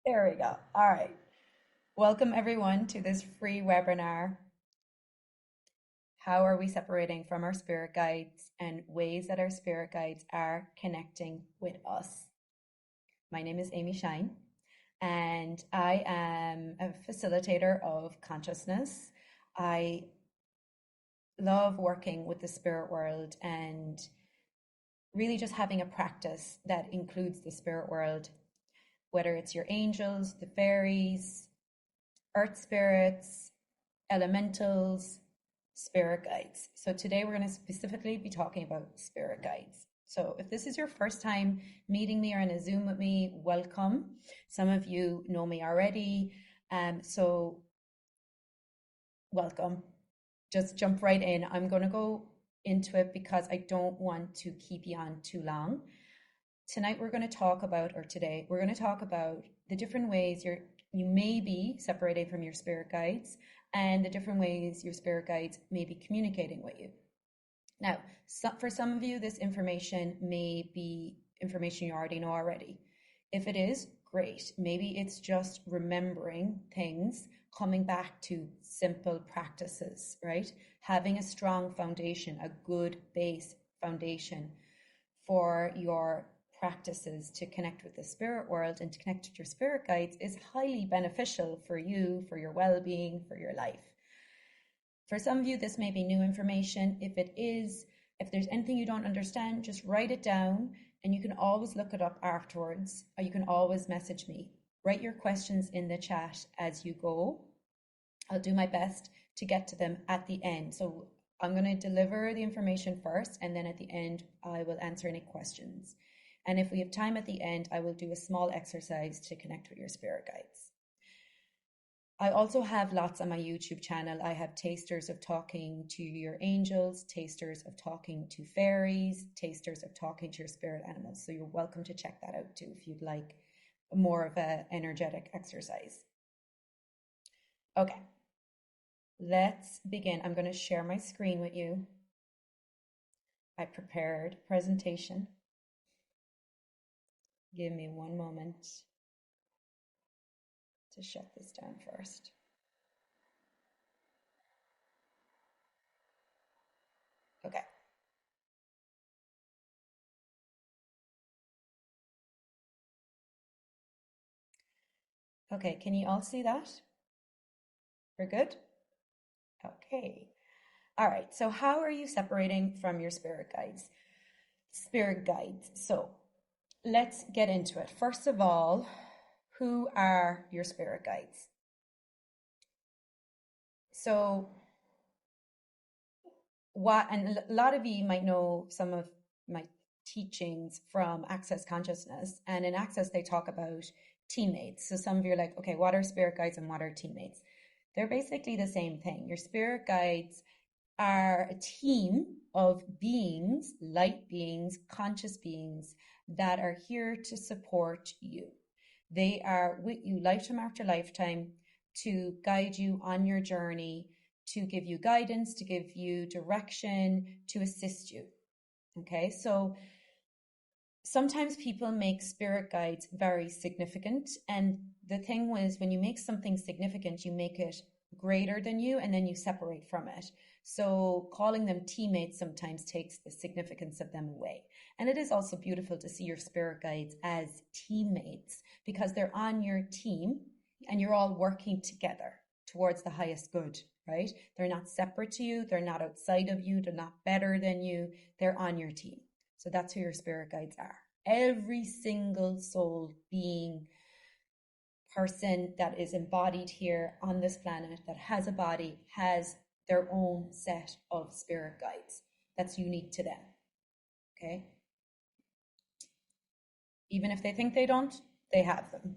There we go. All right. Welcome everyone to this free webinar. How are we separating from our spirit guides and ways that our spirit guides are connecting with us? My name is Amy Shine, and I am a facilitator of consciousness. I love working with the spirit world and really just having a practice that includes the spirit world, whether it's your angels, the fairies, earth spirits, elementals, spirit guides. So today we're going to specifically be talking about spirit guides. So if this is your first time meeting me or in a Zoom with me, welcome. Some of you know me already, so welcome. Just jump right in. I'm going to go into it because I don't want to keep you on too long. Tonight we're going to talk about, or today we're going to talk about the different ways you may be separated from your spirit guides and the different ways your spirit guides may be communicating with you. Now, for some of you, this information may be information you already know already. If it is, great. Maybe it's just remembering things, coming back to simple practices, right? Having a strong foundation, a good base foundation for your practices to connect with the spirit world and to connect with your spirit guides is highly beneficial for you, for your well-being, for your life. For some of you, this may be new information. If it is, if there's anything you don't understand, just write it down and you can always look it up afterwards, or you can always message me. Write your questions in the chat as you go. I'll do my best to get to them at the end. So I'm going to deliver the information first, and then at the end, I will answer any questions. And if we have time at the end, I will do a small exercise to connect with your spirit guides. I also have lots on my YouTube channel. I have tasters of talking to your angels, tasters of talking to fairies, tasters of talking to your spirit animals. So you're welcome to check that out too if you'd like more of an energetic exercise. Okay, let's begin. I'm going to share my screen with you. I prepared a presentation. Give me one moment to shut this down first. Okay. Okay, can you all see that? We're good? Okay. All right, so how are you separating from your spirit guides? Spirit guides. So let's get into it. First of all, who are your spirit guides? So and a lot of you might know some of my teachings from Access Consciousness, and in Access they talk about teammates. So some of you are like, okay, what are spirit guides and what are teammates? They're basically the same thing. Your spirit guides are a team of beings, light beings, conscious beings that are here to support you. They are with you lifetime after lifetime to guide you on your journey, to give you guidance, to give you direction, to assist you. Okay, so sometimes people make spirit guides very significant. And the thing was, when you make something significant, you make it greater than you and then you separate from it. So calling them teammates sometimes takes the significance of them away. And it is also beautiful to see your spirit guides as teammates because they're on your team and you're all working together towards the highest good, right? They're not separate to you. They're not outside of you. They're not better than you. They're on your team. So that's who your spirit guides are. Every single soul, being, person that is embodied here on this planet, that has a body, has their own set of spirit guides that's unique to them. Okay? Even if they think they don't, they have them.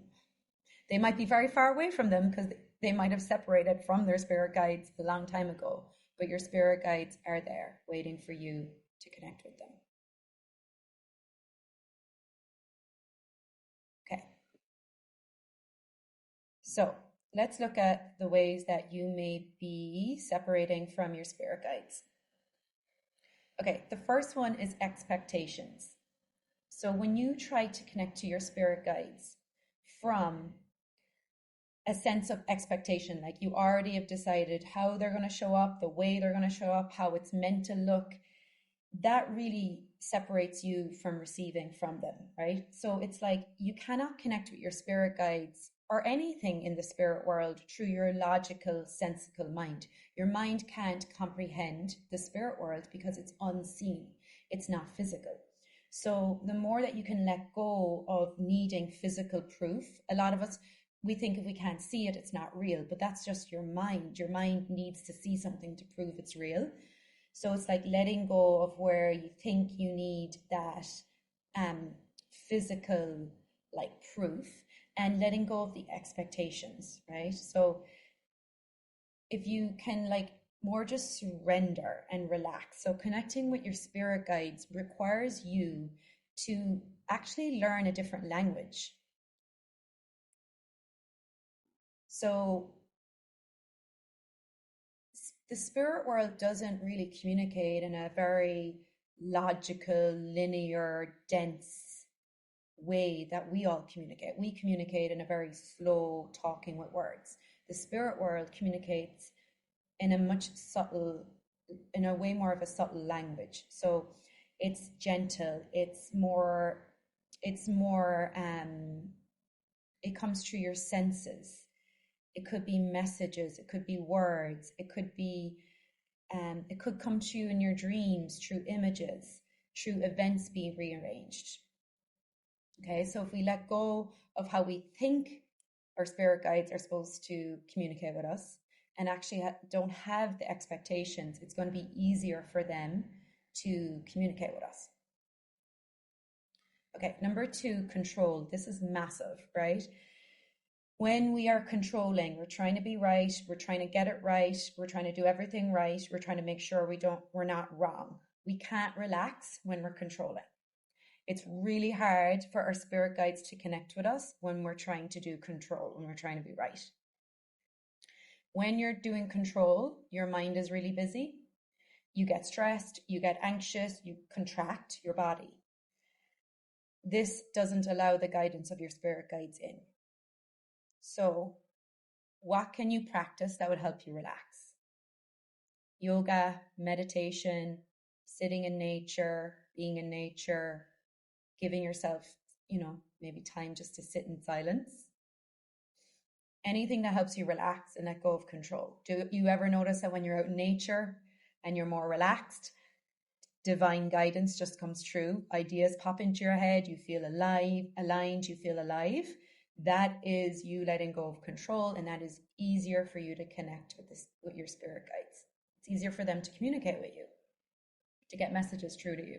They might be very far away from them because they might have separated from their spirit guides a long time ago, but your spirit guides are there waiting for you to connect with them. Okay. So let's look at the ways that you may be separating from your spirit guides. Okay, the first one is expectations. So when you try to connect to your spirit guides from a sense of expectation. Like you already have decided how they're going to show up, the way they're going to show up, how it's meant to look. That really separates you from receiving from them, right? So it's like you cannot connect with your spirit guides or anything in the spirit world through your logical, sensical mind. Your mind can't comprehend the spirit world because it's unseen, it's not physical. So the more that you can let go of needing physical proof, a lot of us, we think if we can't see it, it's not real, but that's just your mind. Your mind needs to see something to prove it's real. So it's like letting go of where you think you need that um, physical like proof and letting go of the expectations, right? So if you can like more just surrender and relax. So connecting with your spirit guides requires you to actually learn a different language. So the spirit world doesn't really communicate in a very logical, linear, dense way that we all communicate. We communicate in a very slow talking with words. The spirit world communicates in a much subtle, in a way more of a subtle language. So it's gentle, it's more, it comes through your senses. It could be messages, it could be words, it could come to you in your dreams through images, through events being rearranged. Okay, so if we let go of how we think our spirit guides are supposed to communicate with us and actually don't have the expectations, it's going to be easier for them to communicate with us. Okay, number 2, control. This is massive, right? When we are controlling, we're trying to be right, we're trying to get it right, we're trying to do everything right, we're trying to make sure we're not wrong. We can't relax when we're controlling. It's really hard for our spirit guides to connect with us when we're trying to do control, when we're trying to be right. When you're doing control, your mind is really busy. You get stressed, you get anxious, you contract your body. This doesn't allow the guidance of your spirit guides in. So, what can you practice that would help you relax? Yoga, meditation, sitting in nature, being in nature, giving yourself, maybe time just to sit in silence. Anything that helps you relax and let go of control. Do you ever notice that when you're out in nature and you're more relaxed, divine guidance just comes through? Ideas pop into your head, you feel aligned, you feel alive. That is you letting go of control, and that is easier for you to connect with your spirit guides. It's easier for them to communicate with you, to get messages through to you.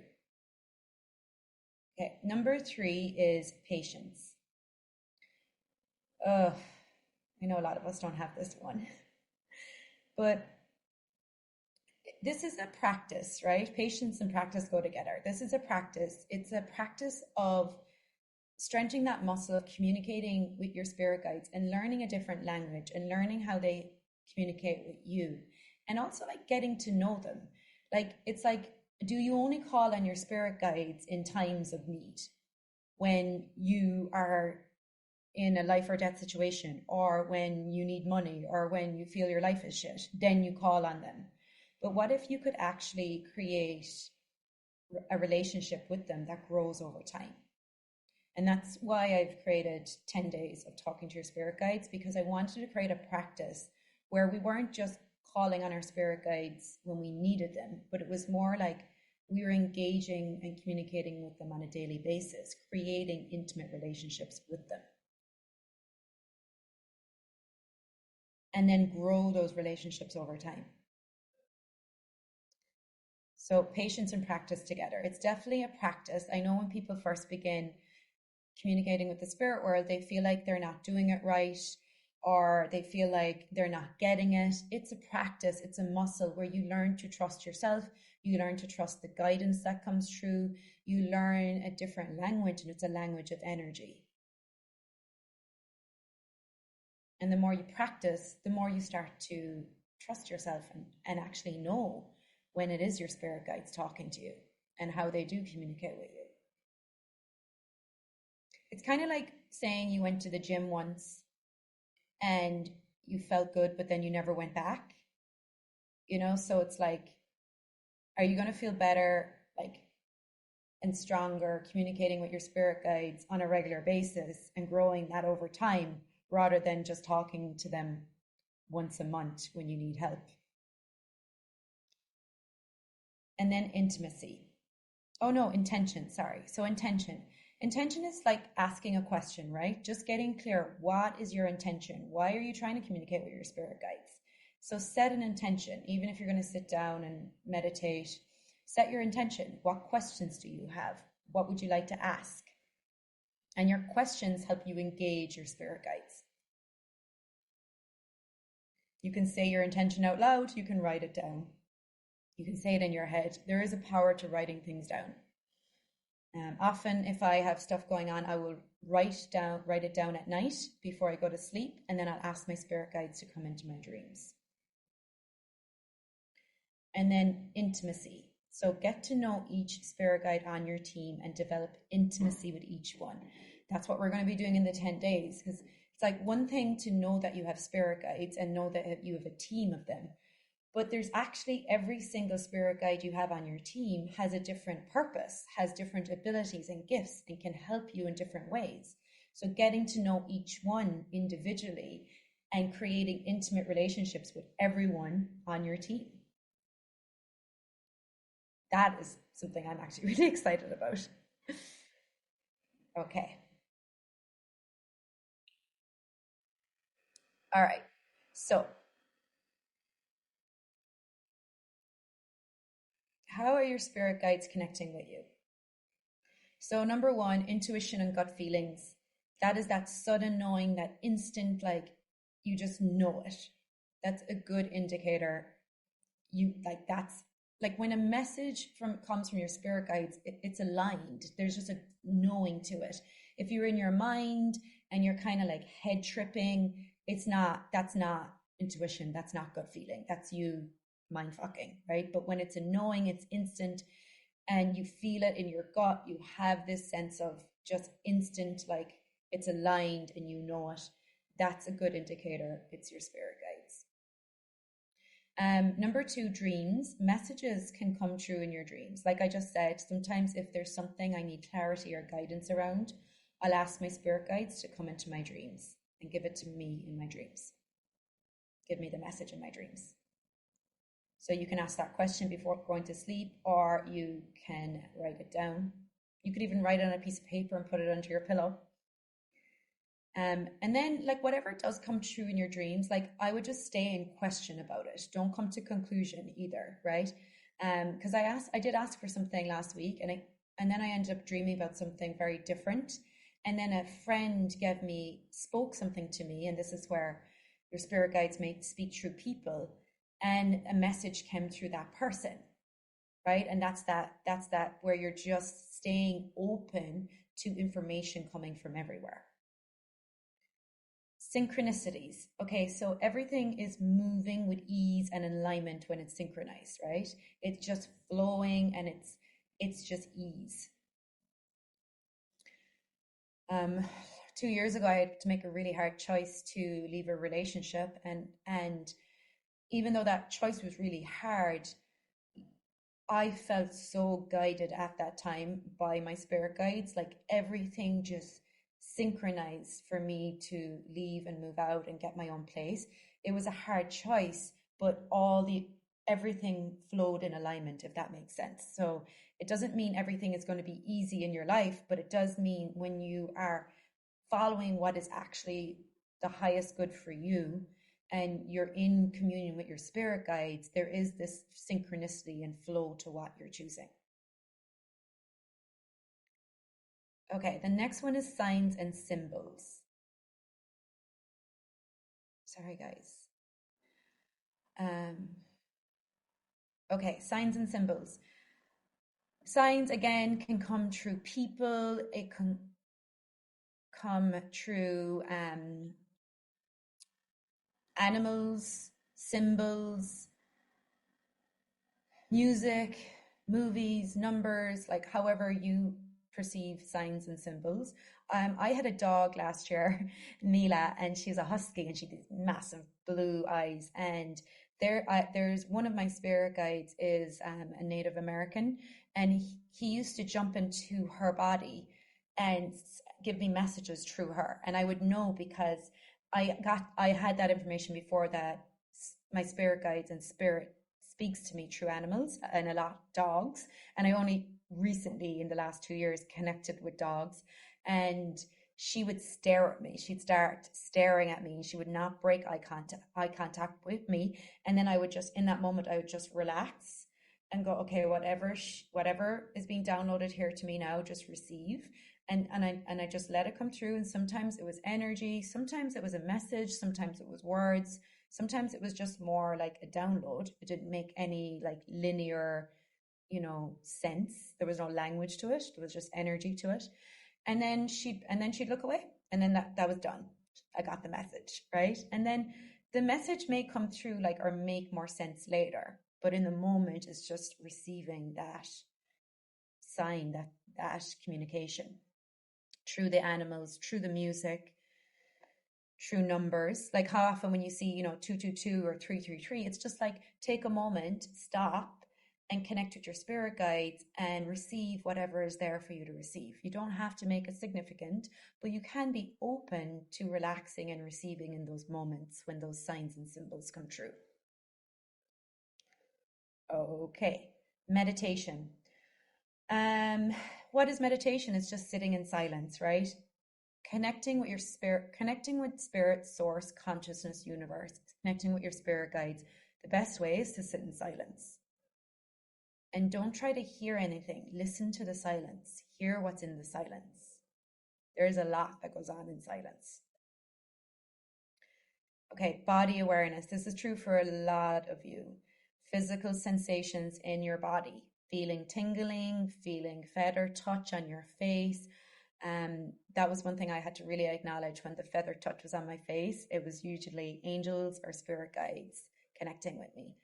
Okay, number 3 is patience. I know a lot of us don't have this one, but this is a practice, right? Patience and practice go together. This is a practice. It's a practice of strengthening that muscle of communicating with your spirit guides and learning a different language and learning how they communicate with you. And also like getting to know them. Like, it's like, do you only call on your spirit guides in times of need? When you are in a life or death situation, or when you need money, or when you feel your life is shit, then you call on them. But what if you could actually create a relationship with them that grows over time? And that's why I've created 10 days of talking to your spirit guides, because I wanted to create a practice where we weren't just calling on our spirit guides when we needed them, but it was more like we were engaging and communicating with them on a daily basis, creating intimate relationships with them. And then grow those relationships over time. So patience and practice together. It's definitely a practice. I know when people first begin communicating with the spirit world, they feel like they're not doing it right, or they feel like they're not getting it. It's a practice, it's a muscle where you learn to trust yourself, you learn to trust the guidance that comes through, you learn a different language, and it's a language of energy. And the more you practice, the more you start to trust yourself and actually know when it is your spirit guides talking to you and how they do communicate with you. It's kind of like saying you went to the gym once and you felt good, but then you never went back, you know? So it's like, are you going to feel better, like, and stronger communicating with your spirit guides on a regular basis and growing that over time rather than just talking to them once a month when you need help? And then intimacy. Oh no, intention, sorry. So intention. Intention is like asking a question, right? Just getting clear. What is your intention? Why are you trying to communicate with your spirit guides? So set an intention, even if you're going to sit down and meditate, set your intention. What questions do you have? What would you like to ask? And your questions help you engage your spirit guides. You can say your intention out loud, you can write it down. You can say it in your head. There is a power to writing things down. Often, if I have stuff going on, I will write it down at night before I go to sleep, and then I'll ask my spirit guides to come into my dreams. And then intimacy. So get to know each spirit guide on your team and develop intimacy with each one. That's what we're going to be doing in the 10 days, because it's like one thing to know that you have spirit guides and know that you have a team of them. But there's actually every single spirit guide you have on your team has a different purpose, has different abilities and gifts, and can help you in different ways. So getting to know each one individually and creating intimate relationships with everyone on your team. That is something I'm actually really excited about. Okay. All right. So how are your spirit guides connecting with you? So number one, intuition and gut feelings. That is that sudden knowing, that instant, like you just know it. That's a good indicator. You like that's like when a message from comes from your spirit guides, it's aligned. There's just a knowing to it. If you're in your mind and you're kind of like head tripping, that's not intuition. That's not gut feeling. That's you mind fucking, right? But when it's a knowing, it's instant and you feel it in your gut, you have this sense of just instant, like it's aligned and you know it. That's a good indicator it's your spirit guides. Number two, dreams. Messages can come true in your dreams. Like I just said, sometimes if there's something I need clarity or guidance around, I'll ask my spirit guides to come into my dreams and give it to me in my dreams. Give me the message in my dreams. So you can ask that question before going to sleep, or you can write it down. You could even write it on a piece of paper and put it under your pillow. And then like whatever does come true in your dreams, like I would just stay in question about it. Don't come to conclusion either, right? Because I did ask for something last week, and then I ended up dreaming about something very different. And then a friend spoke something to me, and this is where your spirit guides may speak through people, and a message came through that person, right? And that's that where you're just staying open to information coming from everywhere. Synchronicities. Okay, so everything is moving with ease and alignment when it's synchronized, right? It's just flowing and it's just ease. 2 years ago, I had to make a really hard choice to leave a relationship, and even though that choice was really hard, I felt so guided at that time by my spirit guides. Like everything just synchronized for me to leave and move out and get my own place. It was a hard choice, but everything flowed in alignment, if that makes sense. So it doesn't mean everything is going to be easy in your life, but it does mean when you are following what is actually the highest good for you and you're in communion with your spirit guides, there is this synchronicity and flow to what you're choosing. Okay, the next one is signs and symbols. Sorry, guys. Okay, signs and symbols. Signs, again, can come through people. It can come through animals, symbols, music, movies, numbers, like however you perceive signs and symbols. I had a dog last year, Mila, and she's a husky, and she had these massive blue eyes. And there's one of my spirit guides is a Native American, and he used to jump into her body and give me messages through her, and I would know because I had that information before that my spirit guides and spirit speaks to me through animals and a lot dogs, and I only recently in the last 2 years connected with dogs, and she would stare at me. She'd start staring at me. She would not break eye contact with me. And then I would just, in that moment, I would just relax and go, okay, whatever is being downloaded here to me now, just receive. And I just let it come through. And sometimes it was energy, sometimes it was a message, sometimes it was words, sometimes it was just more like a download. It didn't make any like linear, sense. There was no language to it. There was just energy to it. And then she'd look away, and then that was done. I got the message, right? And then the message may come through like or make more sense later, but in the moment it's just receiving that sign, that communication through the animals, through the music, through numbers. Like how often when you see, 222 or 333, it's just like take a moment, stop, and connect with your spirit guides and receive whatever is there for you to receive. You don't have to make it significant, but you can be open to relaxing and receiving in those moments when those signs and symbols come true. Okay, meditation. What is meditation? It's just sitting in silence, right? Connecting with your spirit, connecting with spirit, source, consciousness, universe, connecting with your spirit guides. The best way is to sit in silence. And don't try to hear anything. Listen to the silence. Hear what's in the silence. There's a lot that goes on in silence. Okay, body awareness. This is true for a lot of you. Physical sensations in your body. Feeling tingling, feeling feather touch on your face. That was one thing I had to really acknowledge when the feather touch was on my face. It was usually angels or spirit guides connecting with me.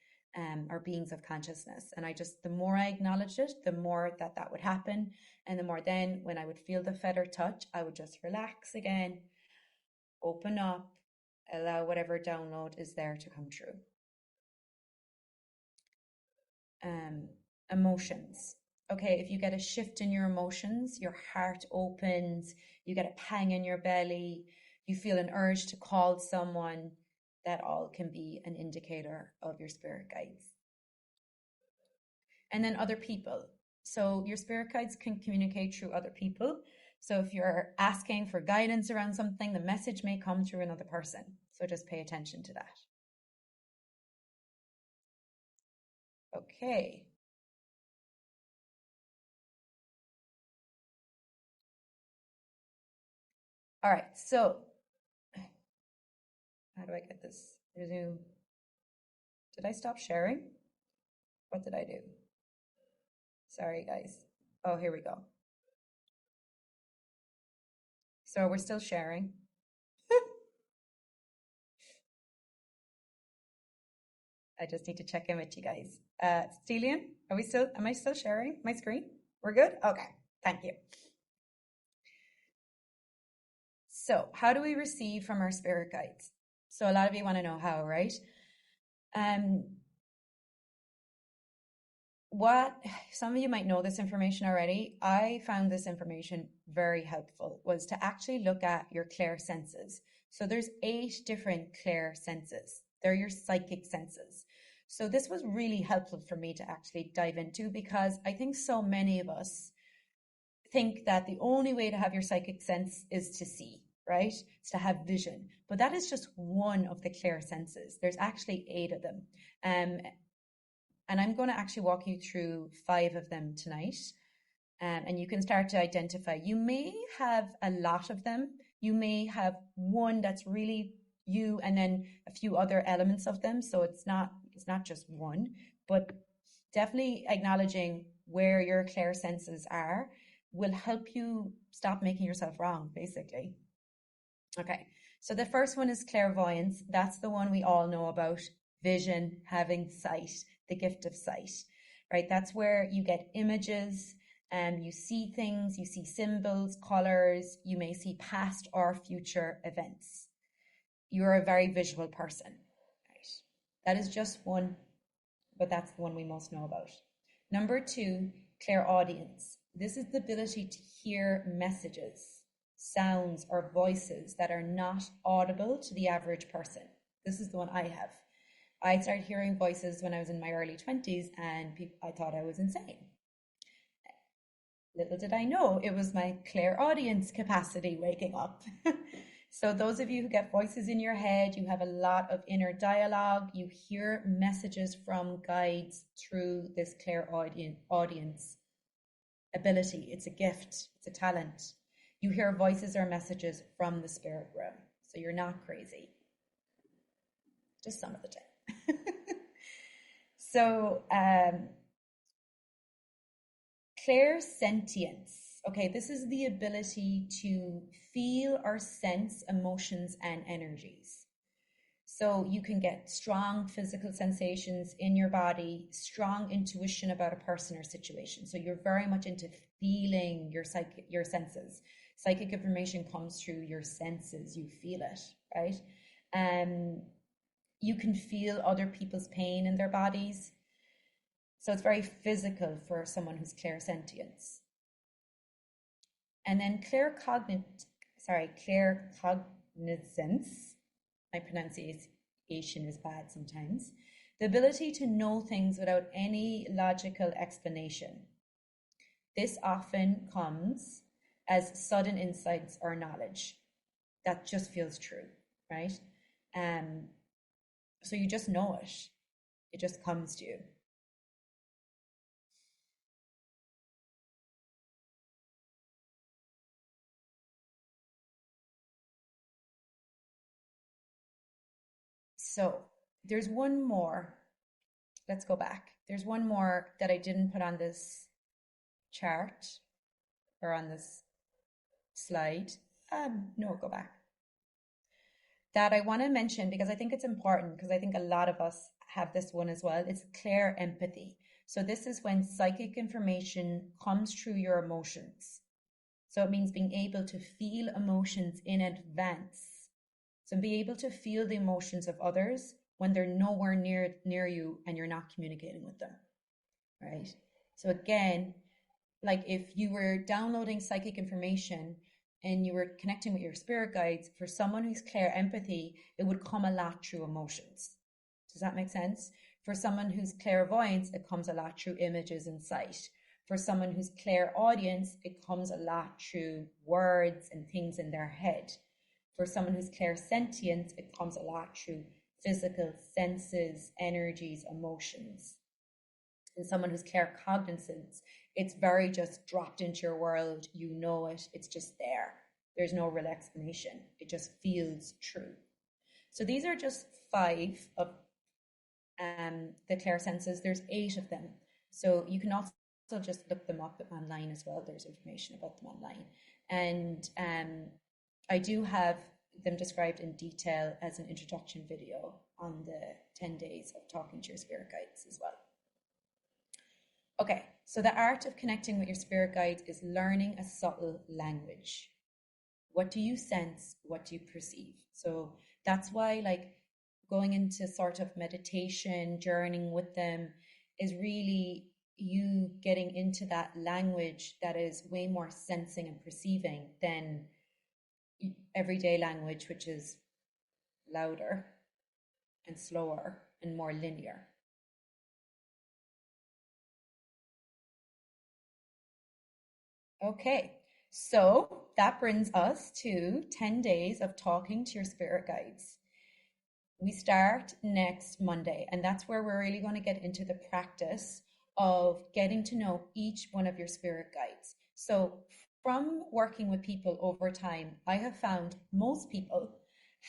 Or beings of consciousness. And the more I acknowledged it, the more that would happen. And the more then when I would feel the feather touch, I would just relax again, open up, allow whatever download is there to come true. Emotions. Okay, if you get a shift in your emotions, your heart opens, you get a pang in your belly, you feel an urge to call someone, that all can be an indicator of your spirit guides. And then other people. So your spirit guides can communicate through other people. So if you're asking for guidance around something, the message may come through another person. So just pay attention to that. Okay. All right. So how do I get this? Resume. Did I stop sharing? What did I do? Sorry, guys. Oh, here we go. So we're still sharing. I just need to check in with you guys. Stelian, am I still sharing my screen? We're good? Okay, thank you. So how do we receive from our spirit guides? So a lot of you want to know how, right? Some of you might know this information already. I found this information very helpful, was to actually look at your clair senses. So there's 8 different clair senses. They're your psychic senses. So this was really helpful for me to actually dive into, because I think so many of us think that the only way to have your psychic sense is to see, right? It's to have vision. But that is just one of the clair senses. There's actually 8 of them. And I'm going to actually walk you through 5 of them tonight. And you can start to identify. You may have a lot of them. You may have one that's really you, and then a few other elements of them. So it's not just one, but definitely acknowledging where your clair senses are will help you stop making yourself wrong, basically. Okay, so the first one is clairvoyance. That's the one we all know about. Vision, having sight, the gift of sight, right? That's where you get images, You see things, you see symbols, colors, you may see past or future events. You're a very visual person, right? That is just one, but that's the one we most know about. Number two, clairaudience. This is the ability to hear messages, sounds, or voices that are not audible to the average person. This is the one I have. I started hearing voices when I was in my early 20s, and I thought I was insane. Little did I know it was my clairaudience capacity waking up. So those of you who get voices in your head, you have a lot of inner dialogue, you hear messages from guides through this clairaudience ability. It's a gift, it's a talent. You hear voices or messages from the spirit realm. So you're not crazy. Just some of the time. So clairsentience. Okay, this is the ability to feel or sense emotions and energies. So you can get strong physical sensations in your body, strong intuition about a person or situation. So you're very much into feeling your senses. Psychic information comes through your senses. You feel it, right? You can feel other people's pain in their bodies. So it's very physical for someone who's clairsentience. And then claircognizance. My pronunciation is bad sometimes. The ability to know things without any logical explanation. This often comes as sudden insights or knowledge that just feels true, right? So you just know it. It just comes to you. So there's one more. Let's go back. There's one more that I didn't put on this chart or on this slide. No, go back. That I want to mention because I think it's important, because I think a lot of us have this one as well. It's clairempathy. So this is when psychic information comes through your emotions. So it means being able to feel emotions in advance. So be able to feel the emotions of others when they're nowhere near you and you're not communicating with them, right? So again, like if you were downloading psychic information and you were connecting with your spirit guides, for someone who's clairempathy, it would come a lot through emotions. Does that make sense? For someone who's clairvoyance, it comes a lot through images and sight. For someone who's clairaudience, it comes a lot through words and things in their head. For someone who's clairsentient, it comes a lot through physical senses, energies, emotions. And someone who's claircognizant, it's very just dropped into your world. You know it. It's just there. There's no real explanation. It just feels true. So these are just 5 of the clairsenses. There's 8 of them. So you can also just look them up online as well. There's information about them online. And I do have them described in detail as an introduction video on the 10 days of talking to your spirit guides as well. Okay, so the art of connecting with your spirit guides is learning a subtle language. What do you sense? What do you perceive? So that's why, like, going into sort of meditation, journeying with them is really you getting into that language that is way more sensing and perceiving than everyday language, which is louder and slower and more linear. Okay, so that brings us to 10 days of talking to your spirit guides. We start next Monday, and that's where we're really going to get into the practice of getting to know each one of your spirit guides. So from working with people over time, I have found most people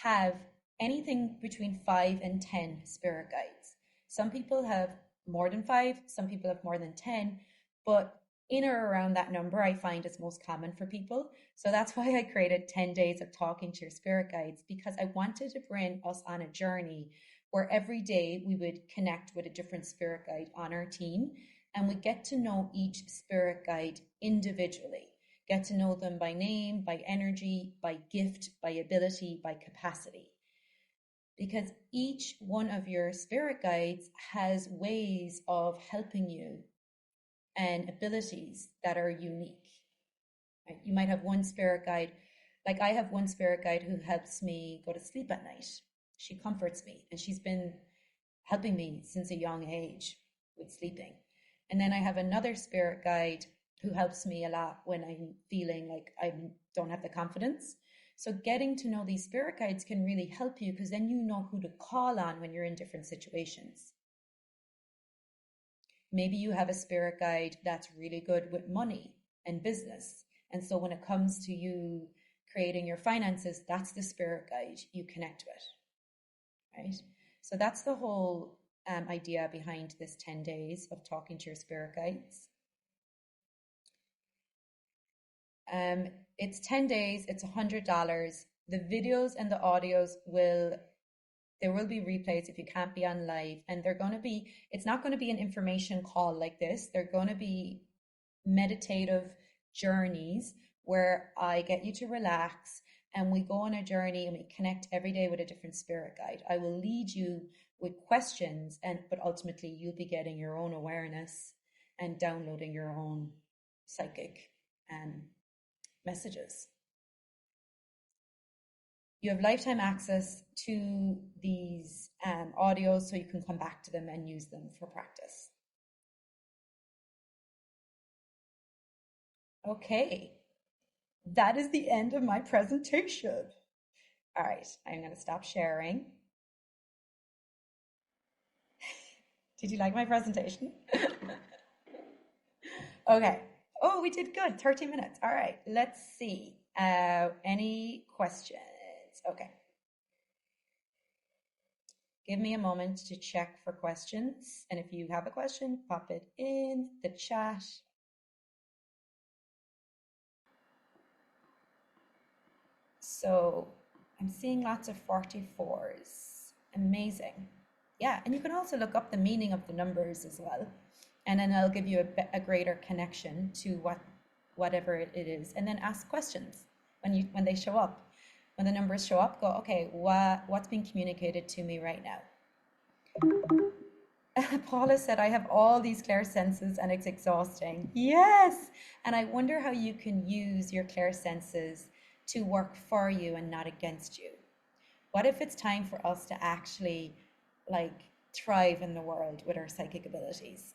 have anything between 5 and 10 spirit guides. Some people have more than 5, some people have more than 10, but in or around that number I find is most common for people. So that's why I created 10 days of talking to your spirit guides, because I wanted to bring us on a journey where every day we would connect with a different spirit guide on our team. And we get to know each spirit guide individually, get to know them by name, by energy, by gift, by ability, by capacity. Because each one of your spirit guides has ways of helping you and abilities that are unique. Right? You might have one spirit guide, like I have one spirit guide who helps me go to sleep at night. She comforts me, and she's been helping me since a young age with sleeping. And then I have another spirit guide who helps me a lot when I'm feeling like I don't have the confidence. So getting to know these spirit guides can really help you, because then you know who to call on when you're in different situations. Maybe you have a spirit guide that's really good with money and business. And so when it comes to you creating your finances, that's the spirit guide you connect with, right? So that's the whole idea behind this 10 days of talking to your spirit guides. It's 10 days, it's $100. The videos and the audios there will be replays if you can't be on live, and it's not going to be an information call like this. They're going to be meditative journeys where I get you to relax and we go on a journey and we connect every day with a different spirit guide. I will lead you with questions, but ultimately you'll be getting your own awareness and downloading your own psychic messages. You have lifetime access to these audios, so you can come back to them and use them for practice. Okay, that is the end of my presentation. All right, I'm going to stop sharing. Did you like my presentation? Okay. Oh, we did good. 30 minutes. All right, let's see. Any questions? Okay. Give me a moment to check for questions. And if you have a question, pop it in the chat. So I'm seeing lots of 44s. Amazing. Yeah, and you can also look up the meaning of the numbers as well. And then I'll give you a greater connection to whatever it is. And then ask questions when they show up. When the numbers show up, go, okay, what's being communicated to me right now? Paula said, I have all these clair senses and it's exhausting. Yes. And I wonder how you can use your clair senses to work for you and not against you. What if it's time for us to actually thrive in the world with our psychic abilities?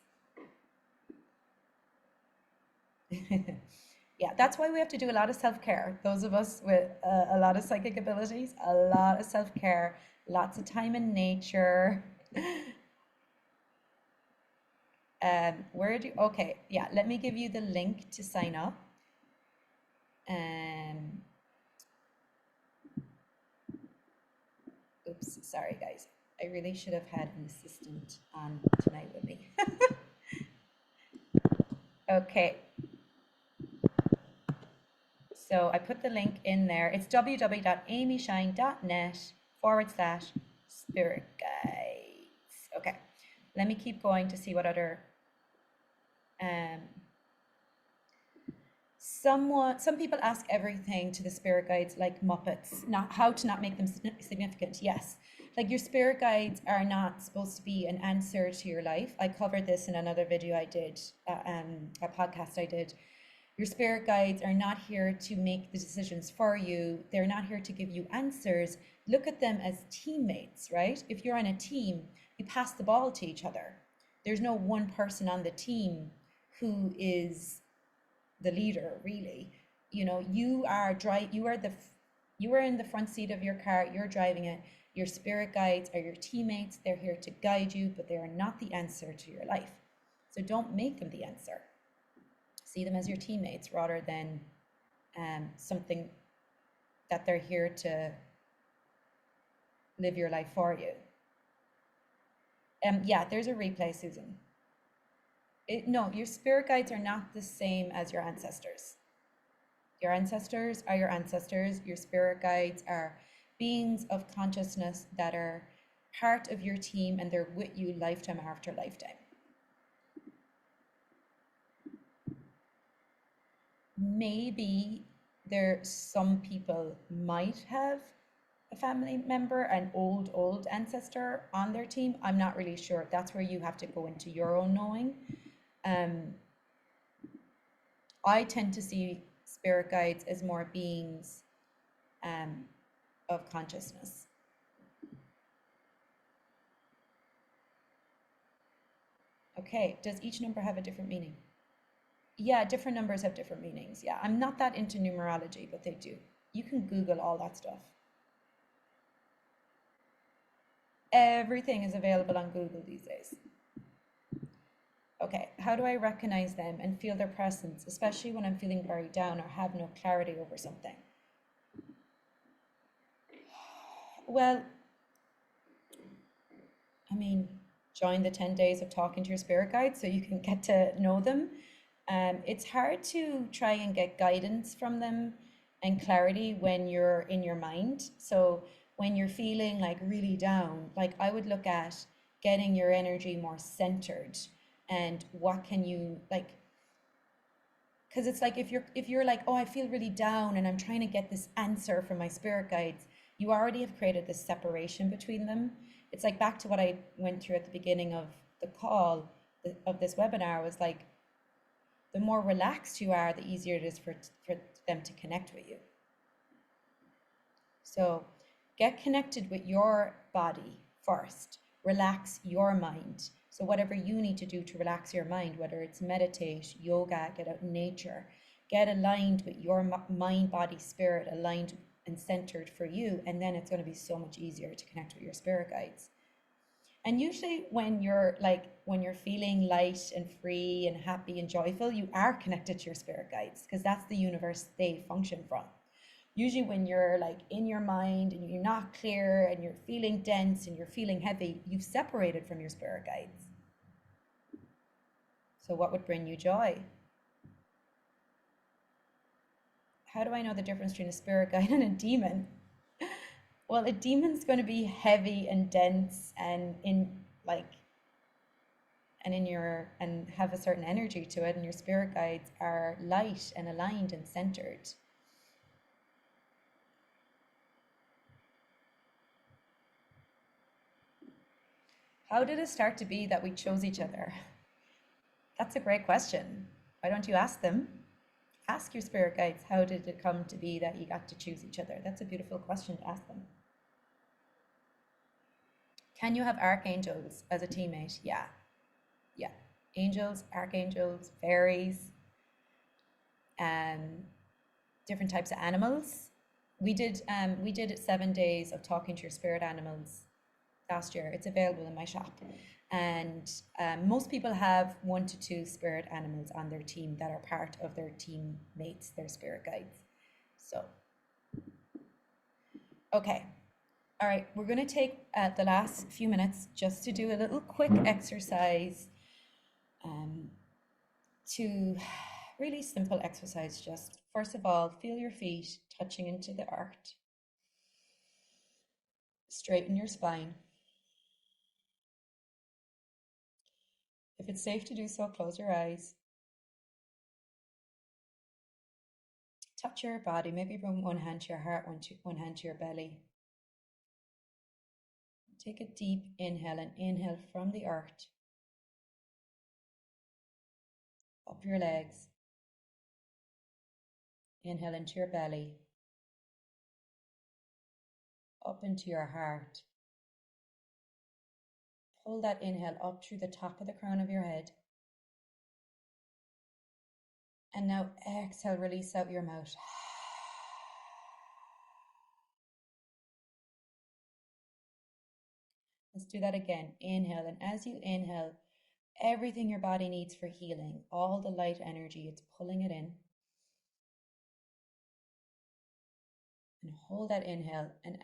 Yeah, that's why we have to do a lot of self-care. Those of us with a lot of psychic abilities, a lot of self-care, lots of time in nature. Okay, yeah, let me give you the link to sign up. Oops, sorry guys. I really should have had an assistant on tonight with me. Okay. So I put the link in there. It's www.amyshine.net/spirit guides. Okay. Let me keep going to see what other some people ask everything to the spirit guides like Muppets, not how to not make them significant. Yes, like your spirit guides are not supposed to be an answer to your life. I covered this in another video I did, a podcast I did. Your spirit guides are not here to make the decisions for you. They're not here to give you answers. Look at them as teammates, right? If you're on a team, you pass the ball to each other. There's no one person on the team who is the leader, really. You know, you are in the front seat of your car, you're driving it. Your spirit guides are your teammates. They're here to guide you, but they are not the answer to your life. So don't make them the answer. See them as your teammates rather than something that they're here to live your life for you. Yeah, there's a replay, Susan. No, your spirit guides are not the same as your ancestors. Your ancestors are your ancestors. Your spirit guides are beings of consciousness that are part of your team, and they're with you lifetime after lifetime. maybe there some people might have a family member, an old ancestor on their team. I'm not really sure. That's where you have to go into your own knowing. Um, I tend to see spirit guides as more beings um, of consciousness. Okay, does each number have a different meaning? Yeah, different numbers have different meanings. Yeah, I'm not that into numerology, but they do. You can Google all that stuff. Everything is available on Google these days. Okay, how do I recognize them and feel their presence, especially when I'm feeling very down or have no clarity over something? Well, I mean, join the 10 days of talking to your spirit guides so you can get to know them. It's hard to try and get guidance from them and clarity when you're in your mind. So when you're feeling like really down, like I would look at getting your energy more centered and what can you like, because it's like if you're like, oh, I feel really down and I'm trying to get this answer from my spirit guides, you already have created this separation between them. It's like back to what I went through at the beginning of the call of this webinar was like the more relaxed you are, the easier it is for them to connect with you. So get connected with your body first. Relax your mind. So whatever you need to do to relax your mind, whether it's meditate, yoga, get out in nature, get aligned with your mind, body, spirit, aligned and centered for you. And then it's going to be so much easier to connect with your spirit guides. And usually when you're feeling light and free and happy and joyful, you are connected to your spirit guides because that's the universe they function from. Usually when you're like in your mind and you're not clear and you're feeling dense and you're feeling heavy, you've separated from your spirit guides. So what would bring you joy? How do I know the difference between a spirit guide and a demon? Well, a demon's going to be heavy and dense and in like and in your and have a certain energy to it, and your spirit guides are light and aligned and centered. How did it start to be that we chose each other? That's a great question. Why don't you ask them? Ask your spirit guides, how did it come to be that you got to choose each other? That's a beautiful question to ask them. Can you have archangels as a teammate? Yeah. Yeah. Angels, archangels, fairies, um, different types of animals. We did 7 days of talking to your spirit animals last year. It's available in my shop. And most people have 1 to 2 spirit animals on their team that are part of their teammates, their spirit guides. So, okay. All right, we're going to take the last few minutes just to do a little quick exercise um, to really simple exercise. Just first of all, feel your feet touching into the earth. Straighten your spine. If it's safe to do so, close your eyes. Touch your body. Maybe bring one hand to your heart, one hand to your belly. Take a deep inhale and inhale from the earth. Up your legs. Inhale into your belly. Up into your heart. Pull that inhale up through the top of the crown of your head. And now exhale, release out your mouth. Let's do that again. Inhale, and as you inhale, everything your body needs for healing, all the light energy, it's pulling it in. And hold that inhale. And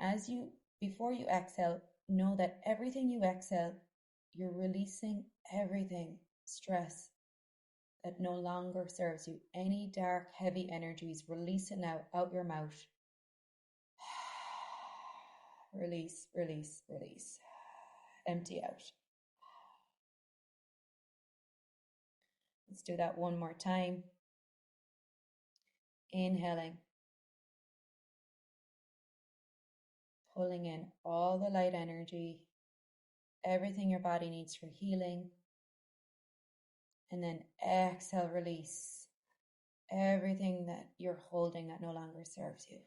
before you exhale, know that everything you exhale, you're releasing everything, stress that no longer serves you. Any dark, heavy energies, release it now out your mouth. Release, release, release. Empty out. Let's do that one more time. Inhaling, pulling in all the light energy, everything your body needs for healing. And then exhale, release everything that you're holding that no longer serves you.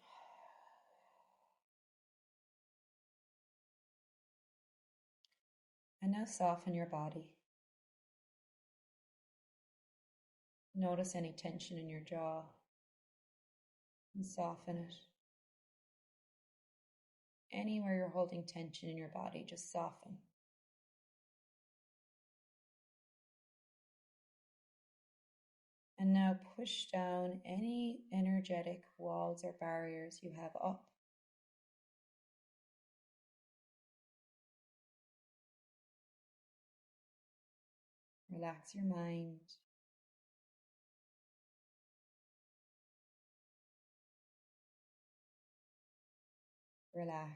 And now soften your body. Notice any tension in your jaw and soften it. Anywhere you're holding tension in your body, just soften. And now push down any energetic walls or barriers you have up. Relax your mind. Relax.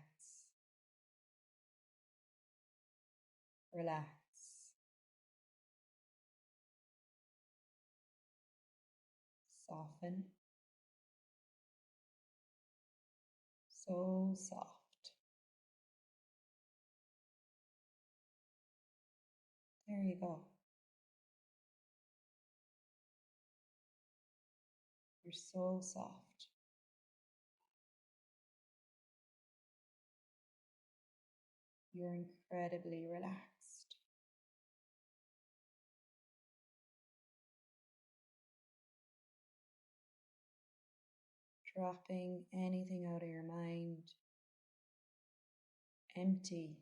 Relax. Soften. So soft. There you go. You're so soft. You're incredibly relaxed. Dropping anything out of your mind. Empty.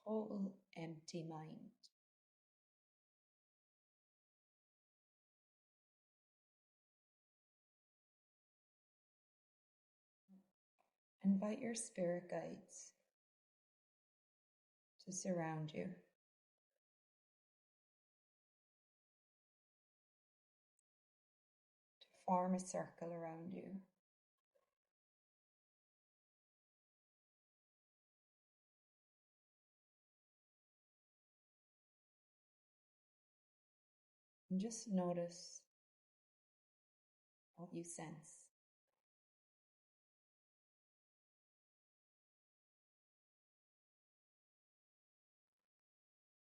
Total empty mind. Invite your spirit guides to surround you. To form a circle around you. And just notice what you sense.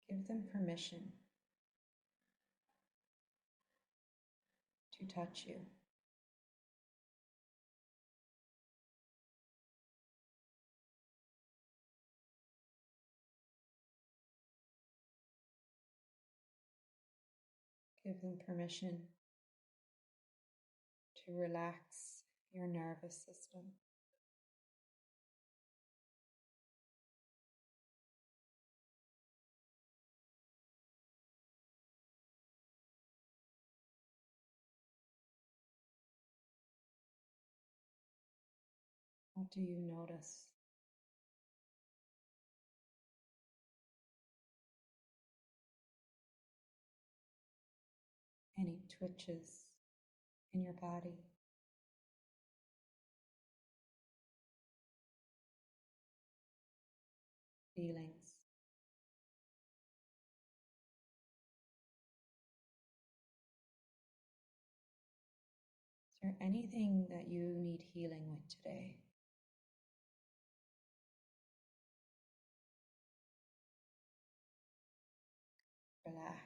Give them permission to touch you. Give them permission to relax your nervous system. What do you notice? Any twitches in your body? Feelings? Is there anything that you need healing with today? Relax.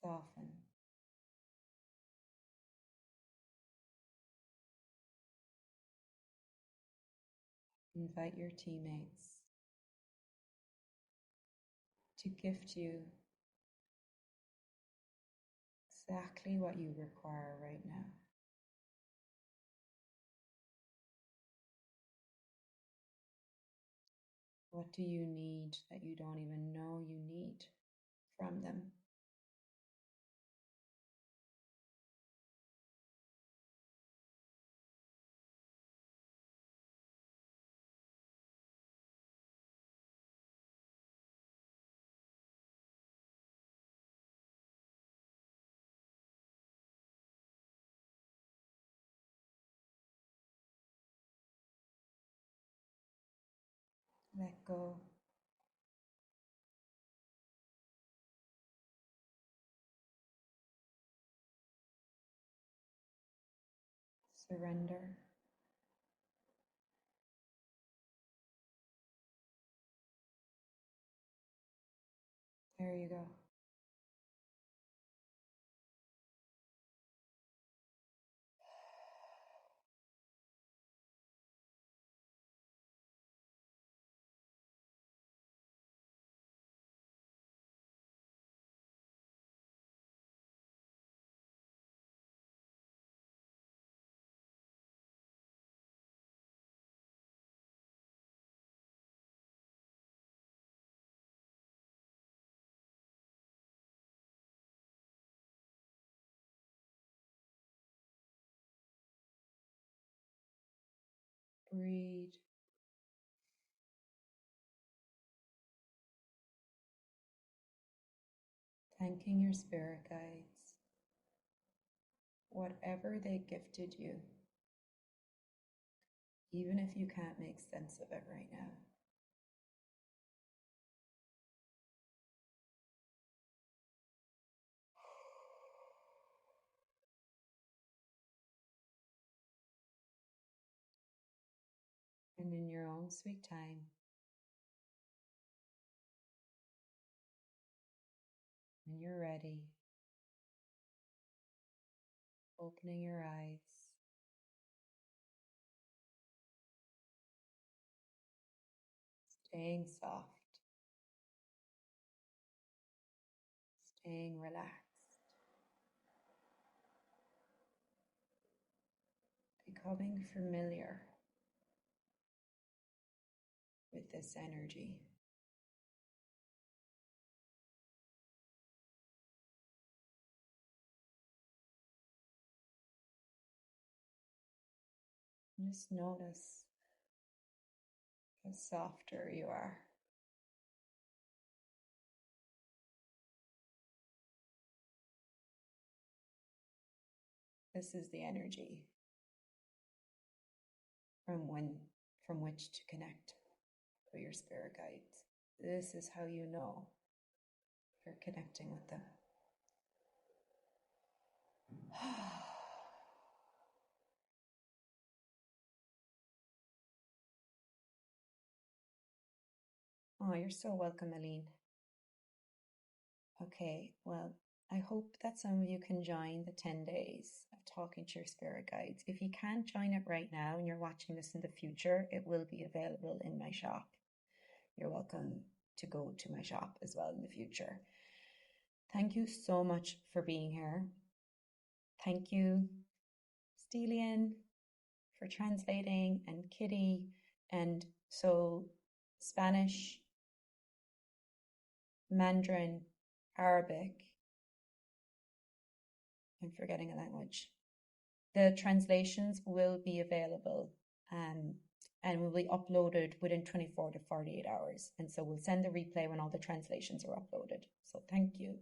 Soften. Invite your teammates to gift you exactly what you require right now. What do you need that you don't even know you need from them? Let go. Surrender. There you go. Breathe. Thanking your spirit guides, whatever they gifted you, even if you can't make sense of it right now. And in your own sweet time, when you're ready, opening your eyes, staying soft, staying relaxed, becoming familiar with this energy. Just notice how softer you are. This is the energy from which to connect with your spirit guides. This is how you know you're connecting with them. Oh, you're so welcome, Aline. Okay, well, I hope that some of you can join the 10 days of talking to your spirit guides. If you can't join it right now and you're watching this in the future, it will be available in my shop. You're welcome to go to my shop as well in the future. Thank you so much for being here. Thank you, Stelian, for translating, and Kitty. And so Spanish, Mandarin, Arabic, I'm forgetting a language. The translations will be available and will be uploaded within 24 to 48 hours. And so we'll send the replay when all the translations are uploaded. So thank you.